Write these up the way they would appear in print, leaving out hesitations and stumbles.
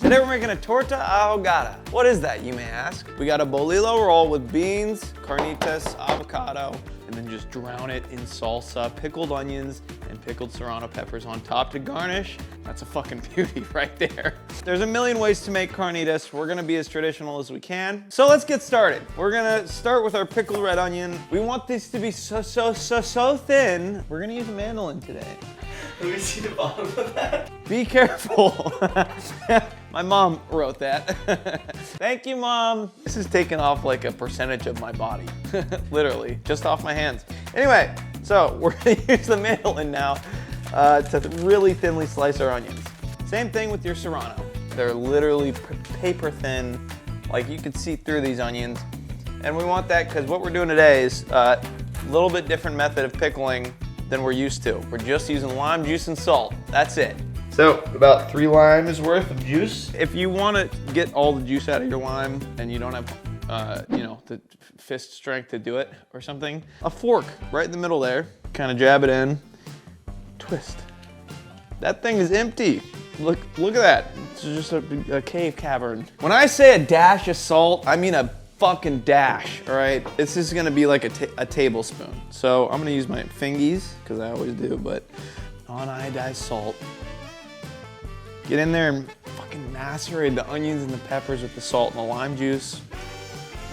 Today we're making a torta ahogada. What is that, you may ask? We got a bolillo roll with beans, carnitas, avocado, and then just drown it in salsa, pickled onions, and pickled serrano peppers on top to garnish. That's a fucking beauty right there. There's a million ways to make carnitas. We're gonna be as traditional as we can. So let's get started. We're gonna start with our pickled red onion. We want these to be so thin. We're gonna use a mandolin today. Let me see the bottom of that. Be careful. My mom wrote that. Thank you, Mom. This is taking off like a percentage of my body. Literally, just off my hands. Anyway, so we're gonna use the mandolin now to really thinly slice our onions. Same thing with your serrano. They're literally paper thin, like you could see through these onions. And we want that because what we're doing today is a little bit different method of pickling than we're used to. We're just using lime juice and salt. That's it. So about 3 limes worth of juice. If you want to get all the juice out of your lime and you don't have, the fist strength to do it or something, a fork right in the middle there, kind of jab it in, twist. That thing is empty. Look at that. It's just a cave cavern. When I say a dash of salt, I mean a fucking dash, all right? This is gonna be like a tablespoon. So I'm gonna use my fingies, because I always do, but non-iodized salt. Get in there and fucking macerate the onions and the peppers with the salt and the lime juice.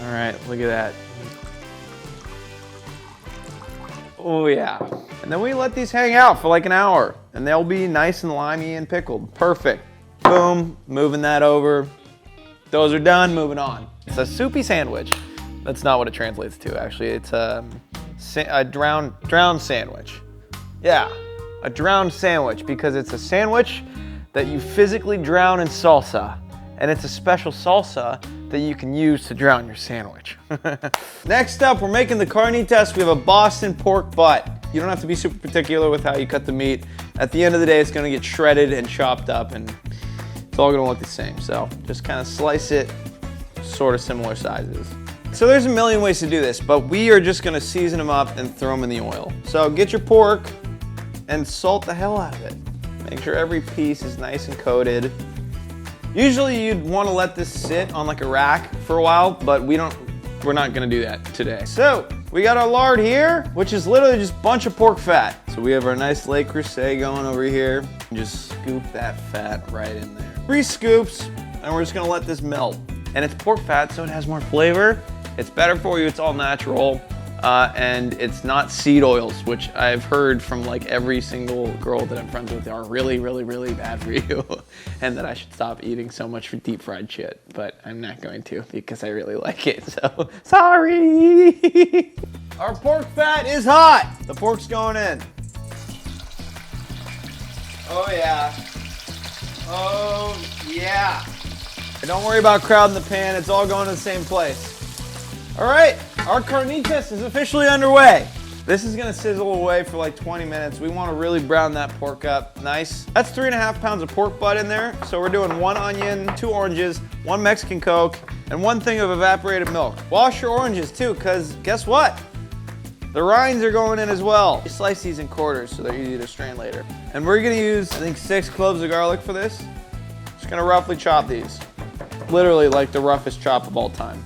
All right, look at that. Oh yeah. And then we let these hang out for like an hour, and they'll be nice and limey and pickled. Perfect. Boom, moving that over. Those are done, moving on. It's a soupy sandwich. That's not what it translates to, actually. It's a drowned sandwich. Yeah, a drowned sandwich, because it's a sandwich that you physically drown in salsa. And it's a special salsa that you can use to drown your sandwich. Next up, we're making the carnitas. We have a Boston pork butt. You don't have to be super particular with how you cut the meat. At the end of the day, it's gonna get shredded and chopped up, and it's all gonna look the same. So just kind of slice it, sort of similar sizes. So there's a million ways to do this, but we are just gonna season them up and throw them in the oil. So get your pork and salt the hell out of it. Make sure every piece is nice and coated. Usually you'd wanna let this sit on like a rack for a while, but we're not gonna do that today. So we got our lard here, which is literally just a bunch of pork fat. So we have our nice Le Creuset going over here. Just scoop that fat right in there. 3 scoops, and we're just gonna let this melt. And it's pork fat, so it has more flavor. It's better for you, it's all natural. And it's not seed oils, which I've heard from like every single girl that I'm friends with are really, really, really bad for you. And that I should stop eating so much deep fried shit, but I'm not going to because I really like it, so sorry. Our pork fat is hot. The pork's going in. Oh yeah. Oh yeah. Don't worry about crowding the pan, it's all going to the same place. All right, our carnitas is officially underway. This is gonna sizzle away for like 20 minutes. We wanna really brown that pork up nice. That's 3.5 pounds of pork butt in there. So we're doing 1 onion, 2 oranges, 1 Mexican Coke, and 1 thing of evaporated milk. Wash your oranges too, because guess what? The rinds are going in as well. You slice these in quarters so they're easy to strain later. And we're gonna use, I think, 6 cloves of garlic for this. Just gonna roughly chop these. Literally like the roughest chop of all time.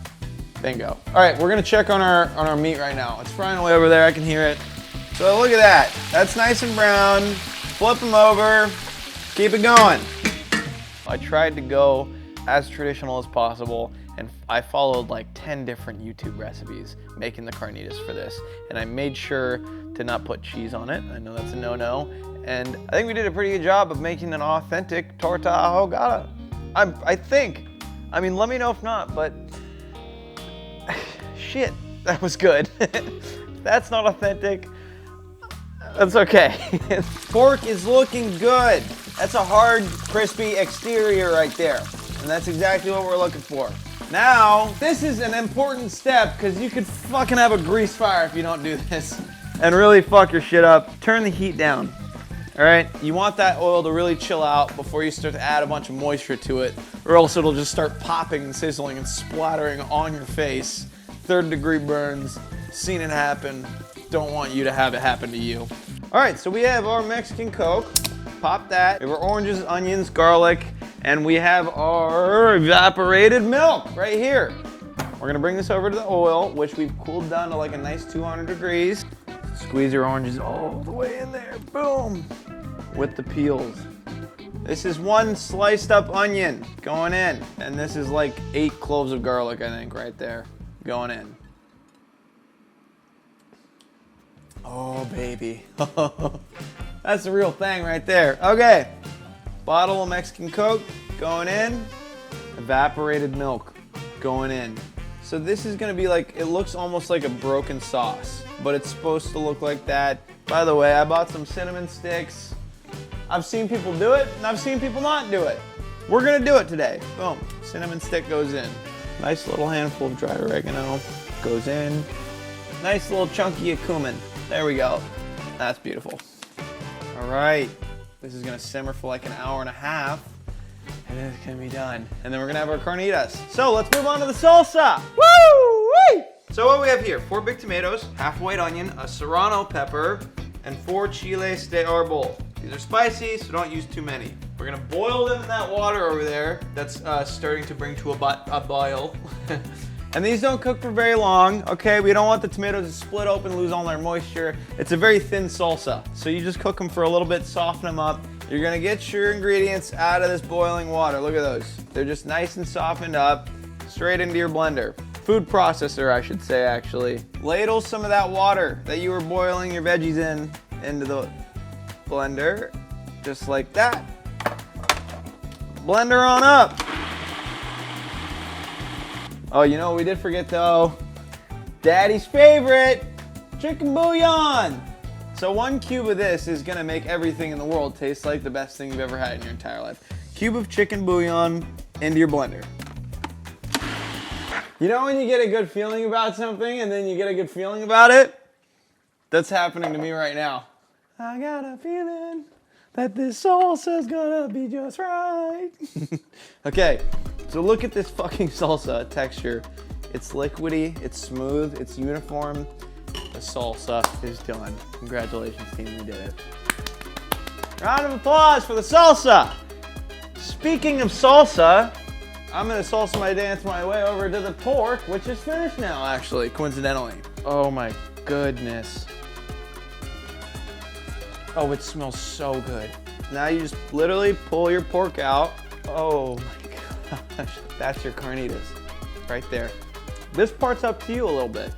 Bingo. All right, we're gonna check on our meat right now. It's frying away over there, I can hear it. So look at that. That's nice and brown. Flip them over, keep it going. I tried to go as traditional as possible, and I followed like 10 different YouTube recipes making the carnitas for this. And I made sure to not put cheese on it. I know that's a no-no. And I think we did a pretty good job of making an authentic torta ahogada. I think. I mean, let me know if not, but shit, that was good. That's not authentic. That's okay. Pork is looking good. That's a hard, crispy exterior right there. And that's exactly what we're looking for. Now, this is an important step because you could fucking have a grease fire if you don't do this and really fuck your shit up. Turn the heat down. All right, you want that oil to really chill out before you start to add a bunch of moisture to it, or else it'll just start popping and sizzling and splattering on your face. 3rd-degree burns, seen it happen. Don't want you to have it happen to you. All right, so we have our Mexican Coke. Pop that. We have our oranges, onions, garlic, And we have our evaporated milk right here. We're gonna bring this over to the oil, which we've cooled down to like a nice 200 degrees. Squeeze your oranges all the way in there, boom, with the peels. This is 1 sliced up onion going in. And this is like 8 cloves of garlic, I think, right there, going in. Oh, baby. That's the real thing right there. Okay, bottle of Mexican Coke going in. Evaporated milk going in. So this is gonna be like, it looks almost like a broken sauce, but it's supposed to look like that. By the way, I bought some cinnamon sticks. I've seen people do it, and I've seen people not do it. We're gonna do it today. Boom, cinnamon stick goes in. Nice little handful of dry oregano goes in. Nice little chunky of cumin. There we go. That's beautiful. All right, this is gonna simmer for like an hour and a half, and then it's gonna be done. And then we're gonna have our carnitas. So let's move on to the salsa. Woo! So what we have here, 4 big tomatoes, half a white onion, a serrano pepper, and 4 chiles de árbol. These are spicy, so don't use too many. We're gonna boil them in that water over there that's starting to bring to a boil. And these don't cook for very long, okay? We don't want the tomatoes to split open, lose all their moisture. It's a very thin salsa, so you just cook them for a little bit, soften them up. You're gonna get your ingredients out of this boiling water. Look at those. They're just nice and softened up, straight into your blender. Food processor, I should say, actually. Ladle some of that water that you were boiling your veggies in into the blender, just like that. Blender on up. Oh, you know what we did forget though? Daddy's favorite, chicken bouillon. So 1 cube of this is gonna make everything in the world taste like the best thing you've ever had in your entire life. Cube of chicken bouillon into your blender. You know when you get a good feeling about something and then you get a good feeling about it? That's happening to me right now. I got a feeling that this salsa's gonna be just right. Okay, so look at this fucking salsa texture. It's liquidy, it's smooth, it's uniform. The salsa is done. Congratulations, team, we did it. Round of applause for the salsa. Speaking of salsa, I'm gonna salsa my dance my way over to the pork, which is finished now, actually, coincidentally. Oh my goodness. Oh, it smells so good. Now you just literally pull your pork out. Oh my gosh, that's your carnitas right there. This part's up to you a little bit.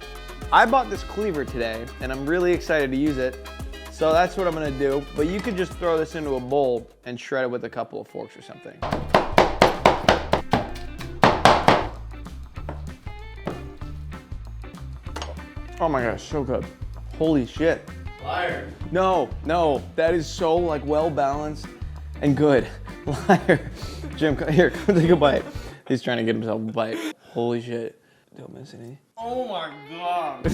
I bought this cleaver today and I'm really excited to use it. So that's what I'm gonna do. But you could just throw this into a bowl and shred it with a couple of forks or something. Oh my gosh, so good. Holy shit. Liar. No, that is so like well balanced and good. Liar. Jim, here, come take a bite. He's trying to get himself a bite. Holy shit. Don't miss any. Oh my god.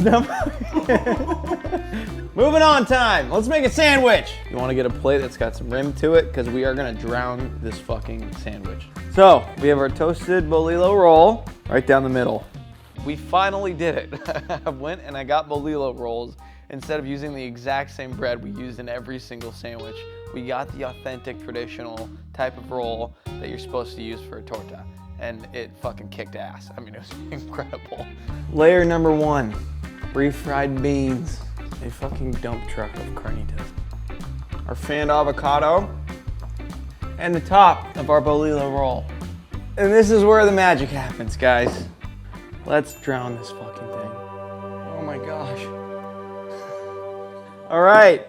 Moving on time. Let's make a sandwich. You want to get a plate that's got some rim to it because we are going to drown this fucking sandwich. So we have our toasted bolillo roll right down the middle. We finally did it. I went and I got bolillo rolls instead of using the exact same bread we used in every single sandwich. We got the authentic traditional type of roll that you're supposed to use for a torta. And it fucking kicked ass. I mean, it was incredible. Layer number 1, refried beans. A fucking dump truck of carnitas. Our fanned avocado. And the top of our bolillo roll. And this is where the magic happens, guys. Let's drown this fucking thing. Oh my gosh. All right,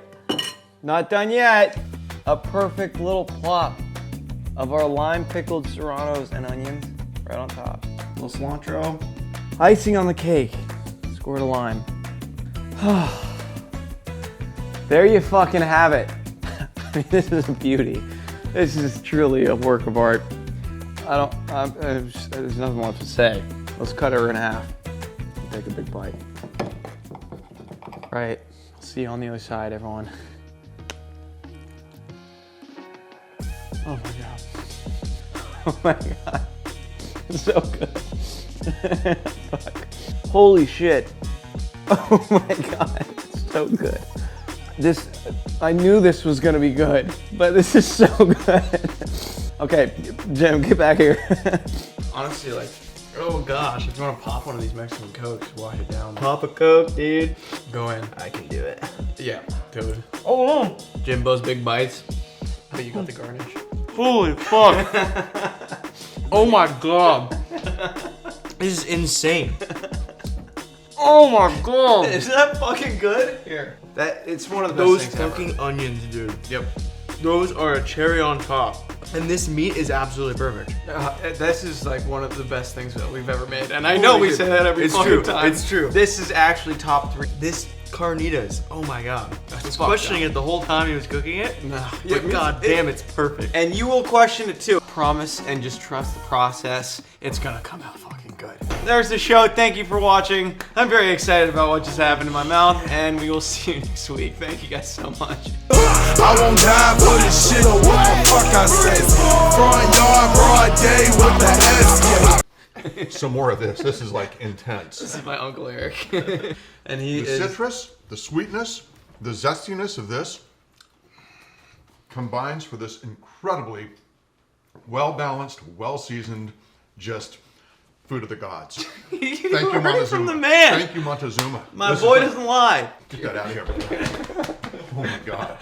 not done yet. A perfect little plop of our lime pickled serranos and onions right on top. A little cilantro. Icing on the cake. Squirt of lime. There you fucking have it. I mean, this is a beauty. This is truly a work of art. There's nothing left to say. Let's cut her in half. Take a big bite. Right, see you on the other side, everyone. Oh my god. Oh my god. So good. Fuck. Holy shit. Oh my god, it's so good. I knew this was gonna be good, but this is so good. Okay, Jim, get back here. Honestly, like, oh gosh, if you want to pop one of these Mexican Cokes, wash it down. Pop a Coke, dude. Go in. I can do it. Yeah, dude. Oh, Jimbo's big bites. Oh, you got the garnish. holy fuck. Oh my god. This is insane. Oh my god. Isn't that fucking good? Here. It's one of the Those best things fucking ever. onions, dude. Yep. Those are a cherry on top. And this meat is absolutely perfect. This is like one of the best things that we've ever made. And I know we shit. say that every It's fucking true. time. It's true. This is actually top 3. This Carnitas, oh my god. I was fucked questioning up. it the whole time he was cooking it. No. But god damn, it's perfect. And you will question it too. Promise and just trust the process. It's gonna come out fucking good. There's the show. Thank you for watching. I'm very excited about what just happened in my mouth, and we will see you next week. Thank you guys so much. I won't die for this shit or what the fuck I say. Front yard, broad day with the S. Some more of this. This is like intense. This is my Uncle Eric. And he The is... citrus, the sweetness, the zestiness of this combines for this incredibly well-balanced, well-seasoned, just food of the gods. Thank you, heard it Montezuma. from the man. Thank you, Montezuma. My This boy is like- doesn't lie. Get that out of here. Oh my God.